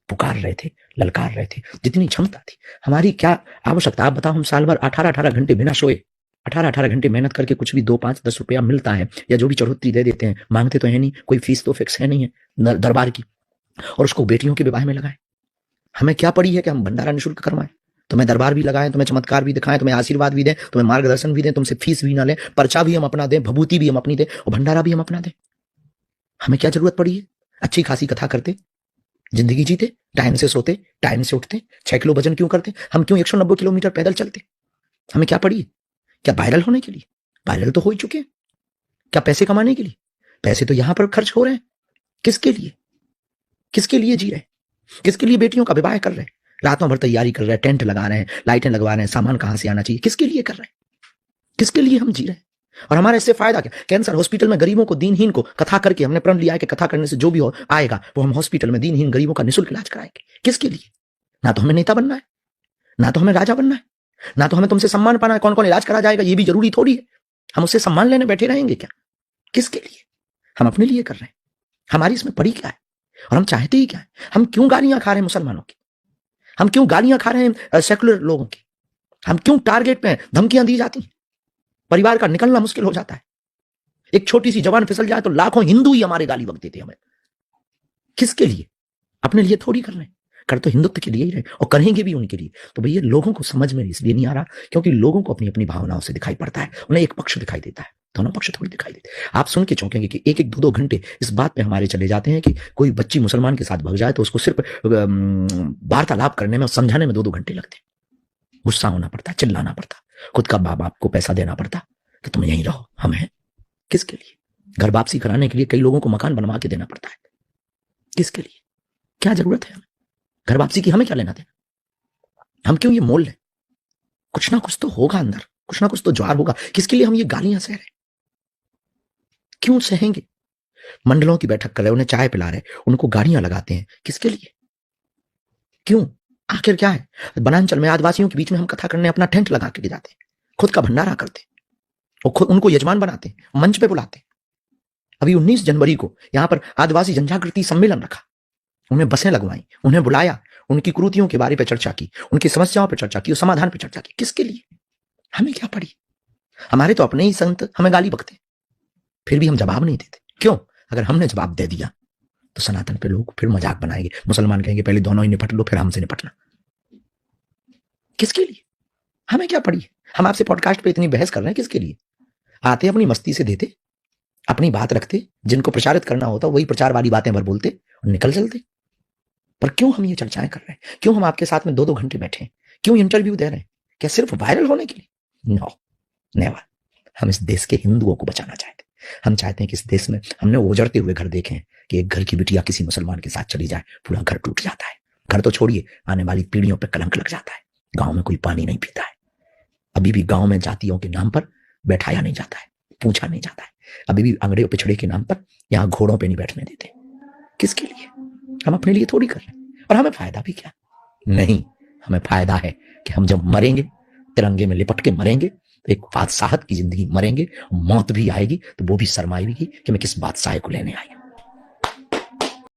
पुकार रहे थे, ललकार रहे थे, जितनी क्षमता थी। हमारी क्या आवश्यकता? आप बताओ, हम साल भर 18-18 घंटे बिना सोए 18-18 घंटे मेहनत करके कुछ भी 2, 5, 10 रुपया मिलता है या जो भी चढ़ोतरी दे देते हैं, मांगते तो है नहीं, कोई फीस तो फिक्स है नहीं है दरबार की, और उसको बेटियों के विवाह में लगाए। हमें क्या पड़ी है कि हम भंडारा निःशुल्क करवाएं? तुम्हें दरबार भी लगाएं, तुम्हें चमत्कार भी दिखाएं, तुम्हें आशीर्वाद भी दें, तुम्हें मार्गदर्शन भी दें, तुमसे फीस भी ना लें, पर्चा भी हम अपना दें, भभूति भी हम अपनी दें और भंडारा भी हम अपना दें। हमें क्या जरूरत पड़ी है? अच्छी खासी कथा करते, जिंदगी जीते, टाइम से सोते, टाइम से उठते, 6 किलो वजन क्यों करते? हम क्यों 190 किलोमीटर पैदल चलते? हमें क्या पड़ी है? क्या वायरल होने के लिए? वायरल तो हो ही चुके हैं। क्या पैसे कमाने के लिए? पैसे तो यहां पर खर्च हो रहे हैं। किसके लिए? किसके लिए जी रहे हैं? किसके लिए बेटियों का विवाह कर रहे हैं? रातों भर तैयारी कर रहे हैं, टेंट लगा रहे हैं, लाइटें लगवा रहे हैं, सामान कहां से आना चाहिए? किसके लिए कर रहे हैं? किसके लिए हम जी रहे हैं? और हमारा इससे फायदा क्या? कैंसर हॉस्पिटल में गरीबों को, दीनहीन को कथा करके हमने प्रण लिया है कि कथा करने से जो भी हो आएगा वो हम हॉस्पिटल में दीनहीन गरीबों का निःशुल्क इलाज कराएंगे। किसके लिए? ना तो हमें नेता बनना है, ना तो हमें राजा बनना है, ना तो हमें तुमसे सम्मान पाना है। कौन कौन इलाज करा जाएगा ये भी जरूरी थोड़ी है। हम उससे सम्मान लेने बैठे रहेंगे क्या? किसके लिए? हम अपने लिए कर रहे हैं। हमारी इसमें पड़ी क्या है और हम चाहते ही क्या है? हम क्यों गालियां खा रहे हैं मुसलमानों की? हम क्यों गालियां खा रहे हैं सेकुलर लोगों की? हम क्यों टारगेट पे धमकियां दी जाती हैं? परिवार का निकलना मुश्किल हो जाता है। एक छोटी सी जवान फिसल जाए तो लाखों हिंदू ही हमारे गाली बकते थे हमें। किसके लिए? अपने लिए थोड़ी कर रहे हैं। कर तो हिंदुत्व के लिए ही रहे और करेंगे भी उनके लिए। तो भैया लोगों को समझ में इसलिए नहीं आ रहा क्योंकि लोगों को अपनी अपनी भावनाओं से दिखाई पड़ता है। उन्हें एक पक्ष दिखाई देता है, दोनों पक्ष थोड़ी दिखाई देते। आप सुन के चौंकेंगे कि 1-1, 2-2 घंटे इस बात पे हमारे चले जाते हैं कि कोई बच्ची मुसलमान के साथ भग जाए तो उसको सिर्फ वार्तालाप करने में और समझाने में 2-2 घंटे लगते। गुस्सा होना पड़ता, चिल्लाना पड़ता, खुद का बाप को पैसा देना पड़ता कि तुम यहीं रहो, हम हैं। किसके लिए? घर वापसी कराने के लिए कई लोगों को मकान बनवा के देना पड़ता है। किसके लिए? क्या जरूरत है हमें? घर वापसी की हमें क्या लेना देना? हम क्यों ये मोल लें? कुछ ना कुछ तो होगा अंदर, कुछ ना कुछ तो ज्वार होगा। किसके लिए हम ये गालियां सह रहे? क्यों सहेंगे? मंडलों की बैठक कर रहे, उन्हें चाय पिला रहे, उनको गाड़ियां लगाते हैं। किसके लिए? क्यों? आखिर क्या है? वनांचल में आदिवासियों के बीच में हम कथा करने अपना टेंट लगा के जाते हैं, खुद का भंडारा करते और खुद उनको यजमान बनाते हैं, मंच पे बुलाते हैं। अभी 19 जनवरी को यहां पर आदिवासी जनजागृति सम्मेलन रखा, उन्हें बसें लगवाई, उन्हें बुलाया, उनकी कुरीतियों के बारे में चर्चा की, उनकी समस्याओं पर चर्चा की और समाधान पर चर्चा की। किसके लिए? हमें क्या पड़ी? हमारे तो अपने ही संत हमें गाली बकते, फिर भी हम जवाब नहीं देते। क्यों? अगर हमने जवाब दे दिया तो सनातन पे लोग फिर मजाक बनाएंगे। मुसलमान कहेंगे पहले दोनों ही निपट लो फिर हमसे निपटना। किसके लिए? हमें क्या पड़ी? हम आपसे पॉडकास्ट पे इतनी बहस कर रहे हैं किसके लिए? आते अपनी मस्ती से देते, अपनी बात रखते, जिनको प्रचारित करना होता वही प्रचार वाली बातें भर बोलते और निकल चलते। पर क्यों हम ये चर्चाएं कर रहे हैं? क्यों हम आपके साथ में 2-2 घंटे बैठे हैं? क्यों इंटरव्यू दे रहे हैं? क्या सिर्फ वायरल होने के लिए? No, never. हम इस देश के हिंदुओं को बचाना चाहते हैं। हम चाहते हैं कि इस देश में हमने उजड़ते हुए घर देखे हैं कि एक घर की बिटिया किसी मुसलमान के साथ चली जाए, पूरा घर टूट जाता है। घर तो छोड़िए, आने वाली पीढ़ियों पर कलंक लग जाता है। गांव में कोई पानी नहीं पीता है। अभी भी गांव में जातियों के नाम पर बैठाया नहीं जाता है, पूछा नहीं जाता है। अभी भी अंगड़े पिछड़े के नाम पर यहाँ घोड़ों पे नहीं बैठने देते। किसके लिए? हम अपने लिए थोड़ी कर रहे हैं। और हमें फायदा भी क्या? नहीं, हमें फायदा है कि हम जब मरेंगे, तिरंगे में लिपट के मरेंगे, तो एक बादशाहत की जिंदगी मरेंगे, मौत भी आएगी तो वो भी शर्माएगी कि मैं किस बादशाह को लेने आई।